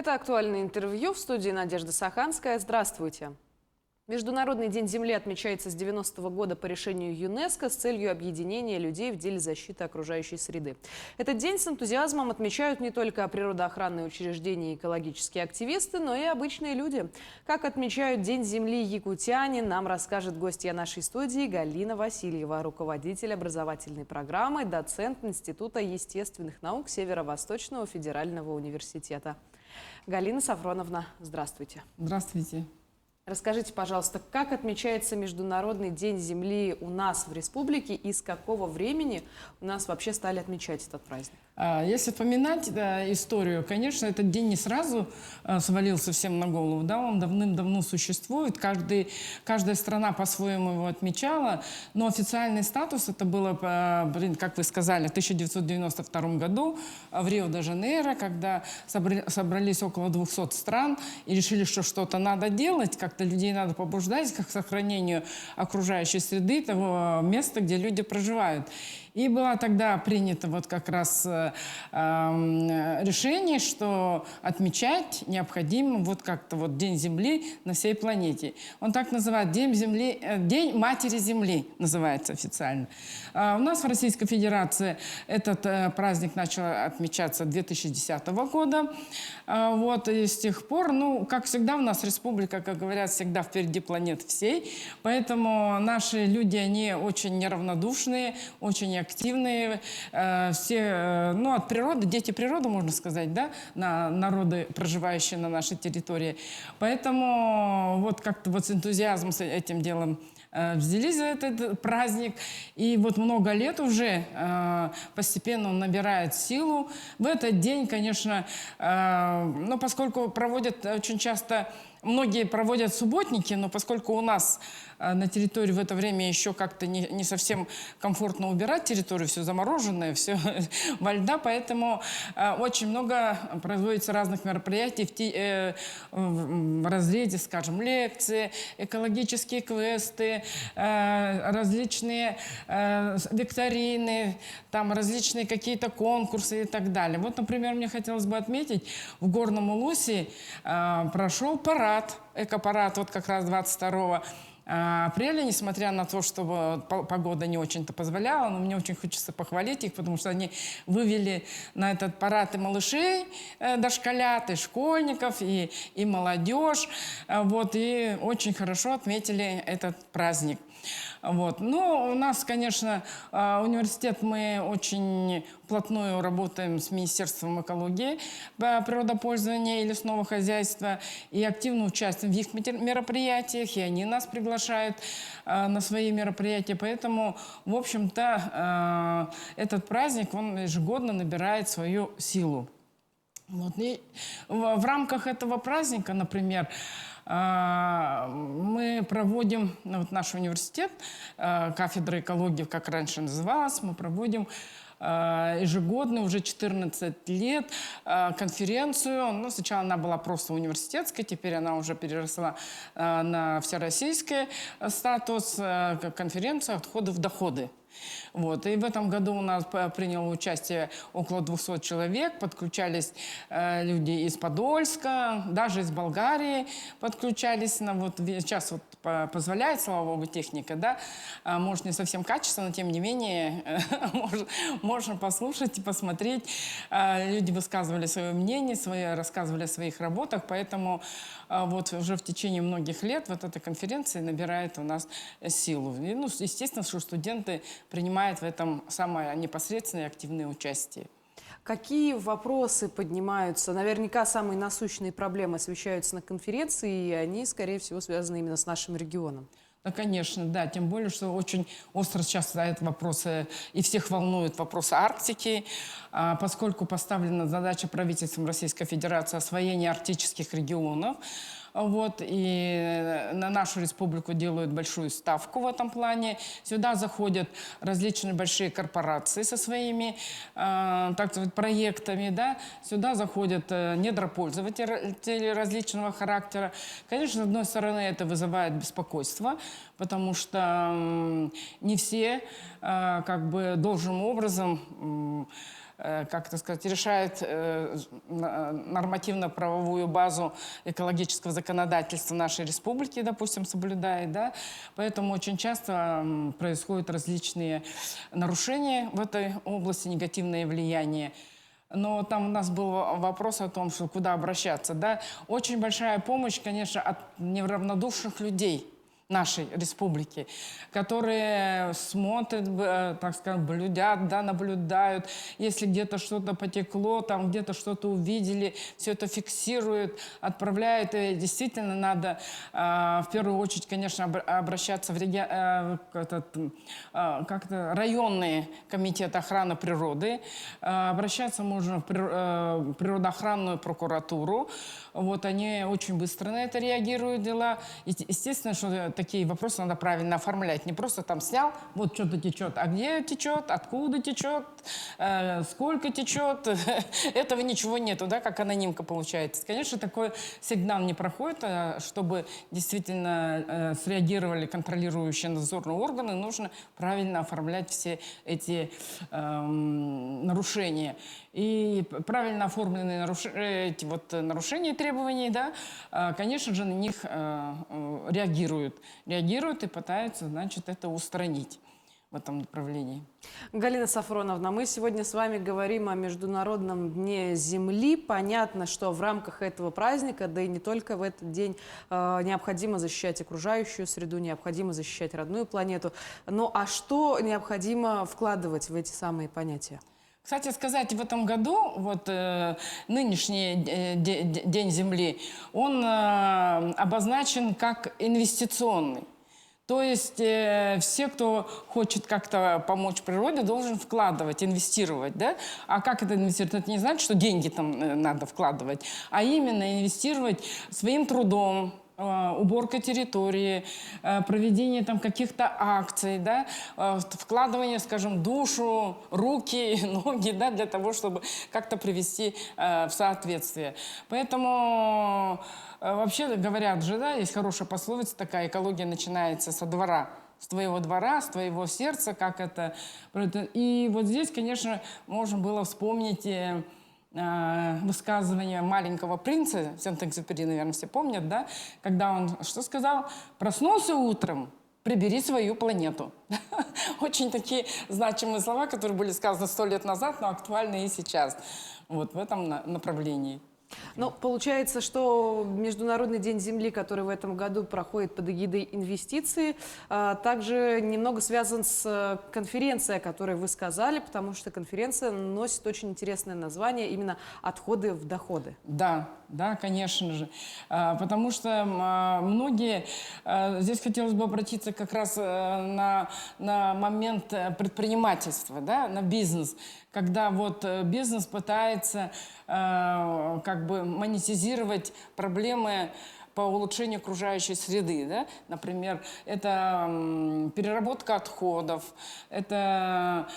Это актуальное интервью в студии Надежда Саханская. Здравствуйте. Международный день Земли отмечается с 90-го года по решению ЮНЕСКО с целью объединения людей в деле защиты окружающей среды. Этот день с энтузиазмом отмечают не только природоохранные учреждения и экологические активисты, но и обычные люди. Как отмечают День Земли якутяне, нам расскажет гостья нашей студии Галина Васильева, руководитель образовательной программы, доцент Института естественных наук Северо-Восточного федерального университета. Галина Сафроновна, здравствуйте. Здравствуйте. Расскажите, пожалуйста, как отмечается Международный день Земли у нас в республике и с какого времени у нас вообще стали отмечать этот праздник? Если вспоминать историю, конечно, этот день не сразу свалился всем на голову. Да? Он давным-давно существует. Каждая страна по-своему его отмечала. Но официальный статус это было, как вы сказали, в 1992 году в Рио-де-Жанейро, когда собрались около 200 стран и решили, что что-то надо делать, как-то людей надо побуждать к сохранению окружающей среды, того места, где люди проживают. И было тогда принято вот как раз решение, что отмечать необходимо вот как-то вот День Земли на всей планете. Он так называет День Земли, День Матери Земли называется официально. У нас в Российской Федерации этот праздник начал отмечаться 2010 года. Вот, и с тех пор, ну, как всегда, у нас республика, как говорят, всегда впереди планеты всей. Поэтому наши люди, они очень неравнодушные, очень активные. Все, ну, от природы, дети природы, можно сказать, да, народы, проживающие на нашей территории. Поэтому вот как-то вот с энтузиазмом с этим делом взялись за этот праздник. И вот много лет уже постепенно он набирает силу. В этот день, конечно, ну, поскольку проводят очень часто, многие проводят субботники, но поскольку у нас на территории в это время еще как-то не совсем комфортно убирать территорию, все замороженное, все во льда, поэтому очень много производится разных мероприятий в разрезе, скажем, лекции, экологические квесты, различные викторины, там различные какие-то конкурсы и так далее. Вот, например, мне хотелось бы отметить, в Горном Улусе прошел парад, экопарад, вот как раз 22 апреля, несмотря на то, что погода не очень-то позволяла, но мне очень хочется похвалить их, потому что они вывели на этот парад и малышей, дошколят, и школьников, и молодежь, вот, и очень хорошо отметили этот праздник. Вот. Но у нас, конечно, университет, мы очень вплотную работаем с Министерством экологии, природопользования и лесного хозяйства, и активно участвуем в их мероприятиях, и они нас приглашают на свои мероприятия. Поэтому, в общем-то, этот праздник, он ежегодно набирает свою силу. Вот. И в рамках этого праздника, например, мы проводим, вот наш университет, кафедра экологии, как раньше называлась, мы проводим ежегодно, уже 14 лет, конференцию. Ну, сначала она была просто университетской, теперь она уже переросла на всероссийский статус, конференция «Отходы в доходы». Вот. И в этом году у нас приняло участие около 200 человек, подключались люди из Подольска, даже из Болгарии подключались. Вот, сейчас вот позволяет, слава богу, техника, да, может не совсем качественно, но тем не менее можно послушать и посмотреть. Люди высказывали свое мнение, рассказывали о своих работах, поэтому вот уже в течение многих лет вот эта конференция набирает у нас силу. И, ну, естественно, что студенты принимают в этом самое непосредственное и активное участие. Какие вопросы поднимаются? Наверняка самые насущные проблемы освещаются на конференции, и они, скорее всего, связаны именно с нашим регионом. Да, конечно, да. Тем более, что очень остро сейчас стоят вопросы, и всех волнуют вопросы Арктики, поскольку поставлена задача правительством Российской Федерации освоения арктических регионов. Вот, и на нашу республику делают большую ставку в этом плане. Сюда заходят различные большие корпорации со своими, так сказать, проектами, да. Сюда заходят недропользователи различного характера. Конечно, с одной стороны, это вызывает беспокойство, потому что не все как бы должным образом как это сказать, решает нормативно-правовую базу экологического законодательства нашей республики, допустим, соблюдает, да, поэтому очень часто происходят различные нарушения в этой области, негативное влияние. Но там у нас был вопрос о том, что куда обращаться, да. Очень большая помощь, конечно, от неравнодушных людей нашей республики, которые смотрят, так скажем, блюдят, да, наблюдают, если где-то что-то потекло, там где-то что-то увидели, все это фиксируют, отправляют. И действительно надо в первую очередь, конечно, обращаться в как-то районные комитеты охраны природы, обращаться можно в природоохранную прокуратуру. Вот они очень быстро на это реагируют, дела. Естественно, что такие вопросы надо правильно оформлять. Не просто там снял, вот что-то течет, а где течет, откуда течет, сколько течет. Этого ничего нету, да, как анонимка получается. Конечно, такой сигнал не проходит, чтобы действительно среагировали контролирующие надзорные органы, нужно правильно оформлять все эти нарушения. И правильно оформленные нарушения требований, да, конечно же, на них реагируют и пытаются, значит, это устранить в этом направлении. Галина Сафроновна, мы сегодня с вами говорим о Международном дне Земли. Понятно, что в рамках этого праздника, да и не только в этот день, необходимо защищать окружающую среду, необходимо защищать родную планету. Ну а что необходимо вкладывать в эти самые понятия? Кстати сказать, в этом году, вот нынешний День Земли, он обозначен как инвестиционный. То есть все, кто хочет как-то помочь природе, должен вкладывать, инвестировать, да? А как это инвестировать? Это не значит, что деньги там надо вкладывать, а именно инвестировать своим трудом, уборка территории, проведение там каких-то акций, да, вкладывание, скажем, душу, руки, ноги, да, для того, чтобы как-то привести в соответствие. Поэтому вообще говорят же, да, есть хорошая пословица такая: экология начинается со двора. С твоего двора, с твоего сердца, как это. И вот здесь, конечно, можно было вспомнить высказывание маленького принца, Сент-Экзюпери, наверное, все помнят, да, когда он что сказал? Проснулся утром, прибери свою планету. Очень такие значимые слова, которые были сказаны 100 лет назад, но актуальны и сейчас. Вот в этом направлении. Ну, получается, что Международный день Земли, который в этом году проходит под эгидой инвестиций, также немного связан с конференцией, о которой вы сказали, потому что конференция носит очень интересное название, именно «Отходы в доходы». Да, да, конечно же. Потому что многие... Здесь хотелось бы обратиться как раз на момент предпринимательства, да, на бизнес. Когда вот бизнес пытается как бы монетизировать проблемы по улучшению окружающей среды, да? Например, это переработка отходов, это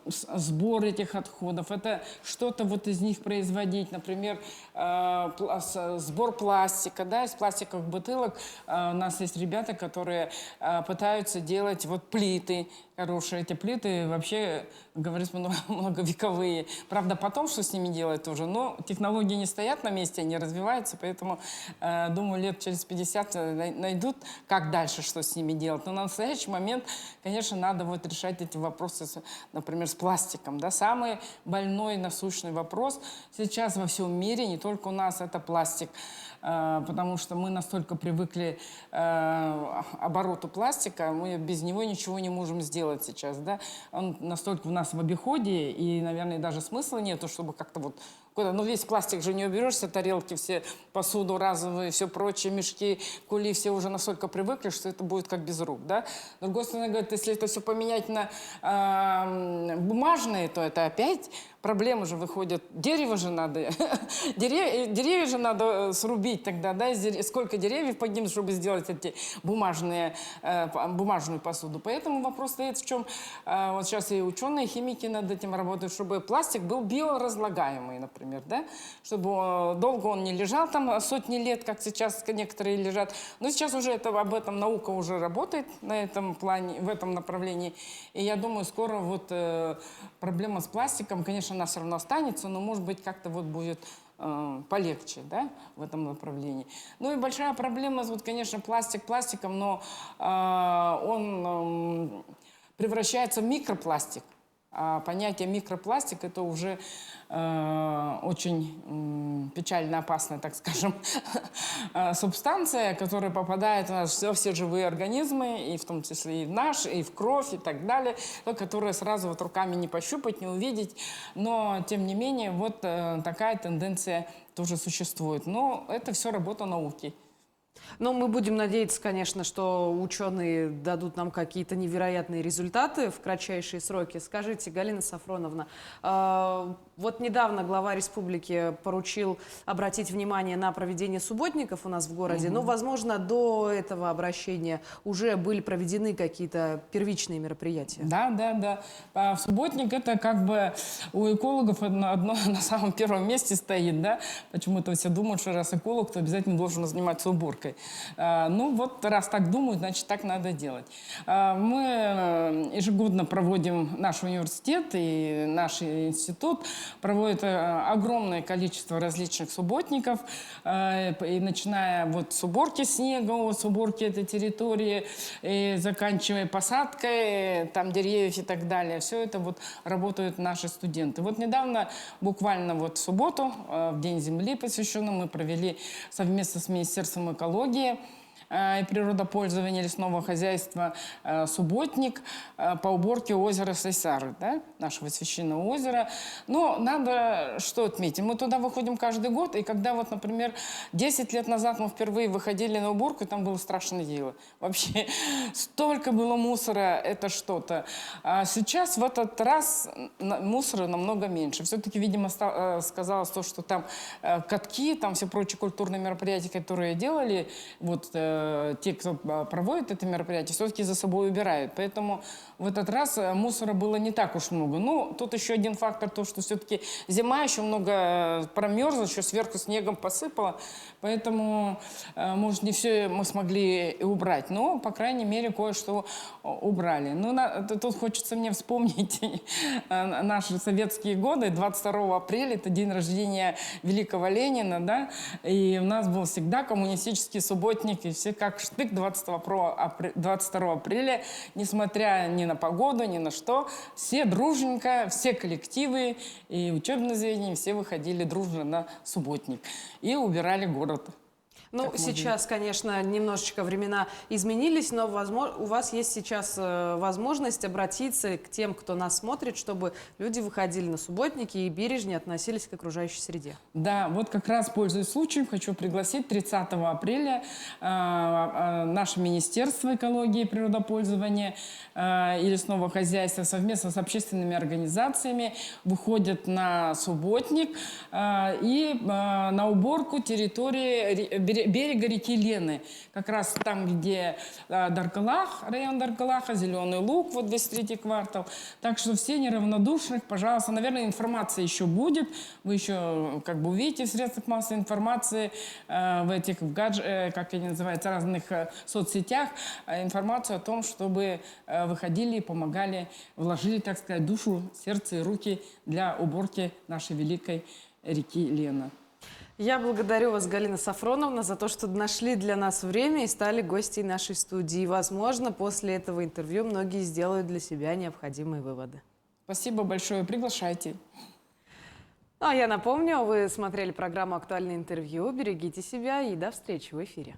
сбор этих отходов, это что-то вот из них производить, например, сбор пластика, да, из пластиковых бутылок. У нас есть ребята, которые пытаются делать вот плиты хорошие. Эти плиты вообще, говорится, многовековые. Правда, потом что с ними делать тоже, но технологии не стоят на месте, они развиваются, поэтому, думаю, лет через 50 найдут, как дальше, что с ними делать. Но на настоящий момент, конечно, надо вот решать эти вопросы, например, с пластиком. Да? Самый больной насущный вопрос сейчас во всем мире, не только у нас, это пластик. Потому что мы настолько привыкли к обороту пластика, мы без него ничего не можем сделать сейчас. Да? Он настолько у нас в обиходе, и, наверное, даже смысла нету, чтобы как-то вот... Ну, весь пластик же не уберешься, тарелки, все посуду разовые, все прочее, мешки, кули, все уже настолько привыкли, что это будет как без рук, да. С другой стороны, говорят, если это все поменять на бумажные, то это опять проблемы же выходят. Дерево же надо, деревья же надо срубить тогда, да, сколько деревьев погибнет, чтобы сделать эти бумажную посуду. Поэтому вопрос стоит в чем, вот сейчас и ученые, и химики над этим работают, чтобы пластик был биоразлагаемый, например. например, да, чтобы долго он не лежал там сотни лет, как сейчас некоторые лежат. Но сейчас уже об этом наука уже работает на этом плане, в этом направлении. И я думаю, скоро вот проблема с пластиком, конечно, она все равно останется, но, может быть, как-то вот будет полегче, да, в этом направлении. Ну и большая проблема, вот, конечно, пластик пластиком, но он превращается в микропластик. А понятие микропластик — это уже очень печально опасная, так скажем, субстанция, которая попадает у нас во все живые организмы, и в том числе и в наш, и в кровь, и так далее, которая сразу вот руками не пощупать, не увидеть. Но, тем не менее, вот такая тенденция тоже существует. Но это все работа науки. Но мы будем надеяться, конечно, что ученые дадут нам какие-то невероятные результаты в кратчайшие сроки. Скажите, Галина Сафроновна, вот недавно глава республики поручил обратить внимание на проведение субботников у нас в городе. Но, возможно, до этого обращения уже были проведены какие-то первичные мероприятия. Да. В субботник это как бы у экологов одно на самом первом месте стоит, да. Почему-то все думают, что раз эколог, то обязательно должен заниматься уборкой. Ну вот, раз так думают, значит, так надо делать. Мы ежегодно проводим, наш университет и наш институт проводит огромное количество различных субботников, и начиная вот с уборки снега, с уборки этой территории, и заканчивая посадкой там деревьев и так далее. Все это вот работают наши студенты. Вот недавно, буквально вот в субботу, в День Земли посвященный, мы провели совместно с Министерством экологии и природопользования лесного хозяйства субботник по уборке озера Сайсары, да, нашего священного озера. Но надо что отметить? Мы туда выходим каждый год, и когда вот, например, 10 лет назад мы впервые выходили на уборку, там было страшное дело. Вообще столько было мусора, это что-то. А сейчас в этот раз мусора намного меньше. Все-таки, видимо, сказалось то, что там катки, там все прочие культурные мероприятия, которые делали, вот те, кто проводит это мероприятие, все-таки за собой убирают. Поэтому в этот раз мусора было не так уж много. Ну, тут еще один фактор, то, что все-таки зима, еще много промерзла, еще сверху снегом посыпало. Поэтому, может, не все мы смогли и убрать, но, по крайней мере, кое-что убрали. Ну, тут хочется мне вспомнить наши советские годы. 22 апреля, это день рождения великого Ленина, да, и у нас был всегда коммунистический субботник, и все как штык 22 апреля, несмотря ни на погоду, ни на что, все дружненько, все коллективы и учебные заведения, все выходили дружно на субботник и убирали город. Ну, сейчас, конечно, немножечко времена изменились, но у вас есть сейчас возможность обратиться к тем, кто нас смотрит, чтобы люди выходили на субботники и бережнее относились к окружающей среде. Да, вот как раз, пользуясь случаем, хочу пригласить 30 апреля наше Министерство экологии и природопользования и лесного хозяйства совместно с общественными организациями выходят на субботник и на уборку территории берега реки Лены. Как раз там, где Даргалах, район Даргалаха, Зеленый Луг, вот весь третий квартал. Так что все неравнодушных, пожалуйста, наверное, информация еще будет. Вы еще как бы увидите в средствах массовой информации, в этих, как они называются, разных соцсетях, информацию о том, чтобы выходили и помогали, вложили, так сказать, душу, сердце и руки для уборки нашей великой реки Лена. Я благодарю вас, Галина Сафроновна, за то, что нашли для нас время и стали гостьей нашей студии. Возможно, после этого интервью многие сделают для себя необходимые выводы. Спасибо большое. Приглашайте. Ну, а я напомню, вы смотрели программу «Актуальное интервью». Берегите себя и до встречи в эфире.